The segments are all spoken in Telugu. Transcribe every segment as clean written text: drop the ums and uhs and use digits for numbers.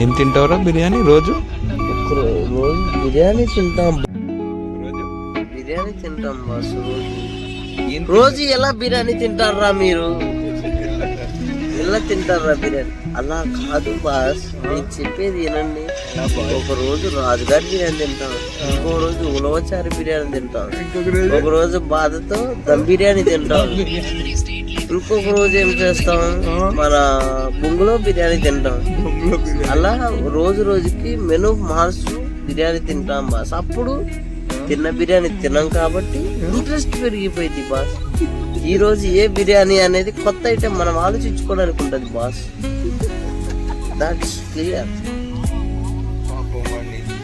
ఏం తింటావురా బిర్యానీ రోజు? రోజు బిర్యానీ తింటాం. బిర్యానీ తింటాం బాస్. రోజు ఎలా బిర్యానీ తింటారా మీరు? ఎలా తింటారా బిర్యానీ? అలా కాదు బాస్, నేను చెప్పేది వినండి. ఒక రోజు రాజుగారి బిర్యానీ తింటాం, ఇంకో రోజు ఉలవచారి బిర్యానీ తింటాం, ఒక రోజు బాధతో దమ్ బిర్యానీ తింటాం, ఇంకొక రోజు ఏం చేస్తాం, మన బొంగులో బిర్యానీ తింటాం. అలా రోజు రోజుకి మెనూ మార్చు బిర్యానీ తింటాం బాస్. అప్పుడు తిన్న బిర్యానీ తిన్నాం కాబట్టి ఇంట్రెస్ట్ పెరిగిపోయింది బాస్. ఈ రోజు ఏ బిర్యానీ అనేది కొత్త ఐటెం మనం ఆలోచించుకోవడానికి ఉంటుంది బాస్. That's clear.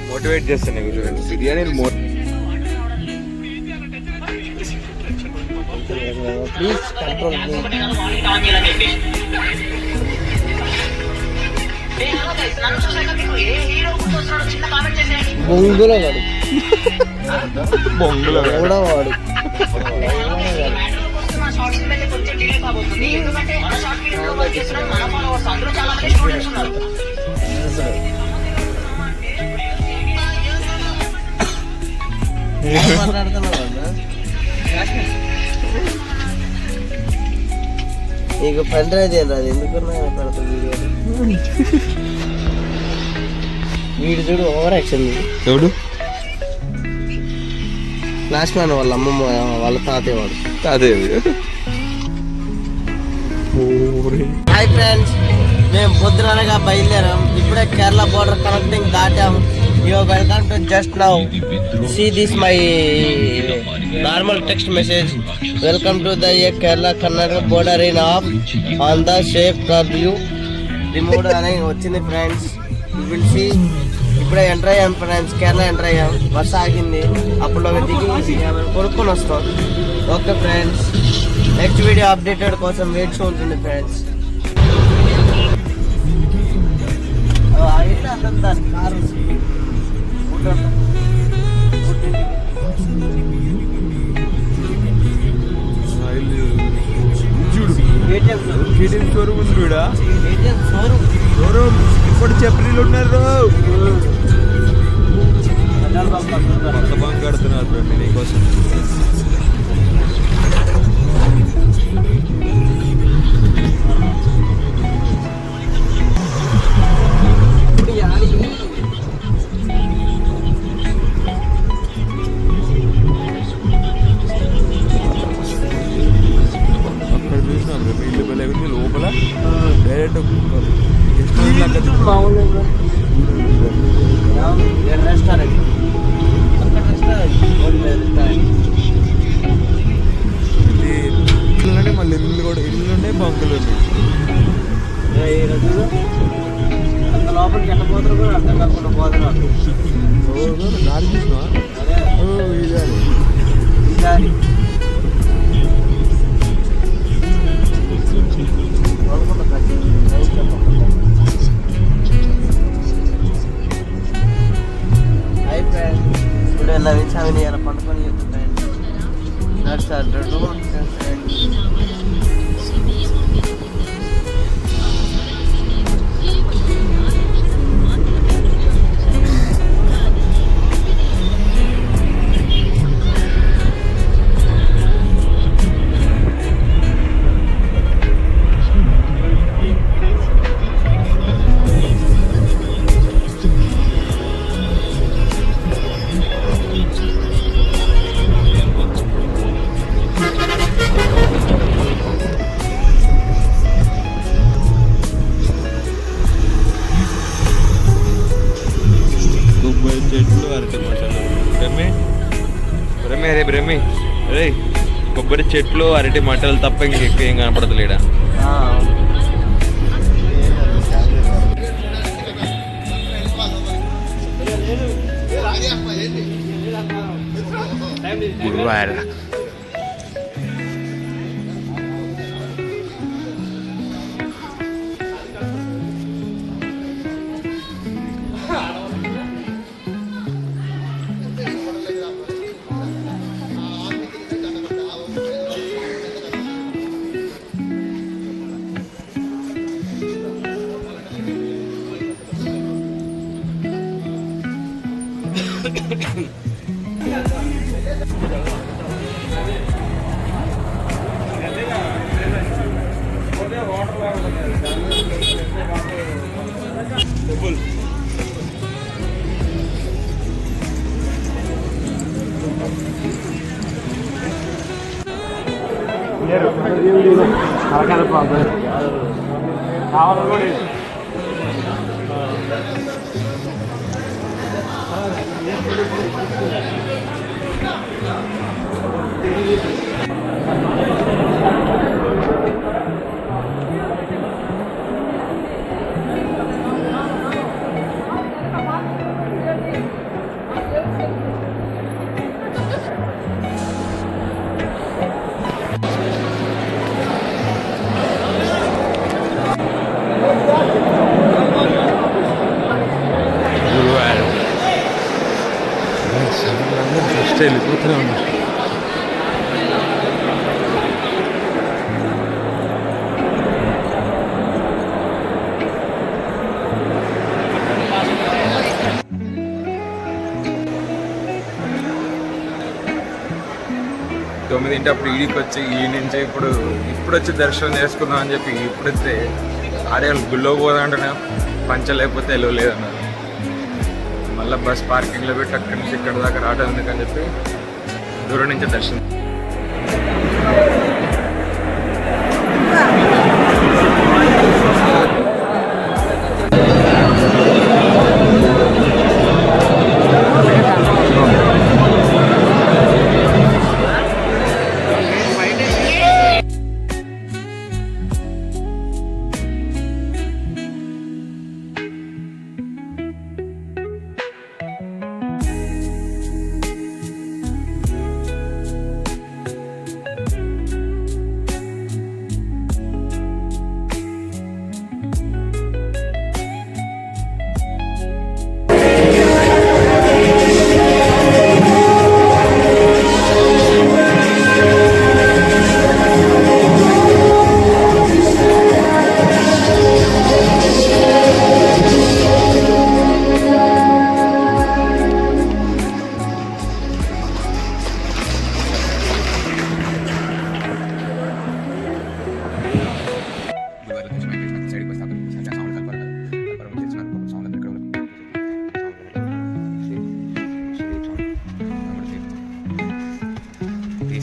మోటివేట్ చేస్తాను బిర్యానీ. ప్లీజ్ కంట్రోల్ మీ. బొంగులో వాడు బొంగులో కూడా వాడు నీకు పని రాదు ఏం రాదు, ఎందుకన్నా పెడతాడు వీడియో. వీడు చూడు ఓవర్ యాక్షన్. ఎవడు? క్లాస్ మ్యాన్ వాళ్ళ అమ్మమ్మ వాళ్ళ తాతయ్య వాడు. హాయ్ ఫ్రెండ్స్, మేము పొద్దునగా బయలుదేరాం. ఇప్పుడే కేరళ బోర్డర్ కనెక్టింగ్ దాటాం. Welcome to just now see this my normal text message. Welcome to the Kerala Karnataka border in off on the safe you removed అని వచ్చింది ఫ్రెండ్స్. You will see. ఇప్పుడే ఎంటర్ అయ్యాం ఫ్రెండ్స్, కేరళ ఎంటర్ అయ్యాం. బస్ ఆగింది, అప్పుడు దిగి కొనుక్కొని వస్తాం. Okay friends, next video updated కోసం వెయిట్ ఉంటుంది ఫ్రెండ్స్. అయితే అతను దాని కారు షోరూమ్ ఉంది కూడా. షోరూమ్ ఇప్పుడు చెప్పలీలు ఉన్నారు. కొత్త బంక్ కడుతున్నారు నీకోసం. అక్కడ చూసినాం ఇల్లు బలేగుంది. లోపల డైరెక్ట్ రెస్టారెంట్. ఇల్లునే మళ్ళీ ఇల్లు కూడా ఇల్లునే బంకులు ఉన్నాయి. అంత లోపలికి ఎట్లా పోతారు కూడా అర్థం కాకుండా పోతారు. దారి చూసినా ఈసారి ఇప్పుడు నవ్వించామని ఇలా పండుకొని చెట్లు అరటి మాటలు. బ్రహ్మే రే బ్రహ్మి రే, కొబ్బరి చెట్లు అరటి మంటలు తప్ప ఇంకెక్కువ ఏం కనపడతలేడా? గురువార ఫస్ట్ వెళ్ళిపోతూనే ఉన్నారు. తొమ్మిదింటి అప్పుడు ఈడికి వచ్చి ఈ నుంచి ఇప్పుడు వచ్చి దర్శనం చేసుకుందాం అని చెప్పి ఇప్పుడైతే ఆడే గుళ్ళో పోదాంటే పంచ లేకపోతే ఎలో లేదన్నారు. మళ్ళీ బస్ పార్కింగ్లో పెట్టి అక్కడి నుంచి ఇక్కడ దాకా రావడం ఎందుకని చెప్పి దూరం నుంచి దర్శనం.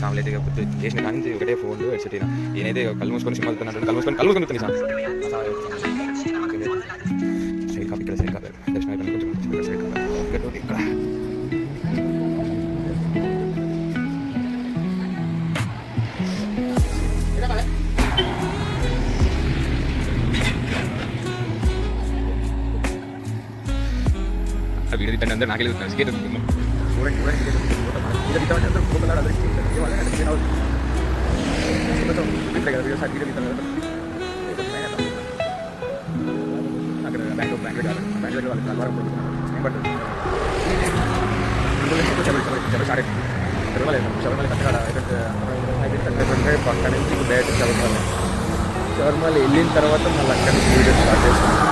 సాములు అయితే చేసిన కానీ ఒకటే ఫోన్ హెడ్సెట్ నేనైతే కళ్ళు మూసుకొని సినిమా వెళ్తున్నాడు. కళ్ళు మూసుకొని సైడ్ కాపీ ఇక్కడ సైడ్ కాపీ దర్శనం అయిపోయింది. కొంచెం సైడ్ కాపీ ఇక్కడ వీడియో తిట్టండి అందరూ నాకే వెళ్తున్నాను. సిగరెట్ పక్క నుంచి డైరెక్ట్ శబరిమల వెళ్ళిన తర్వాత మళ్ళీ అక్కడి నుంచి వీడియో స్టార్ట్ చేస్తాం.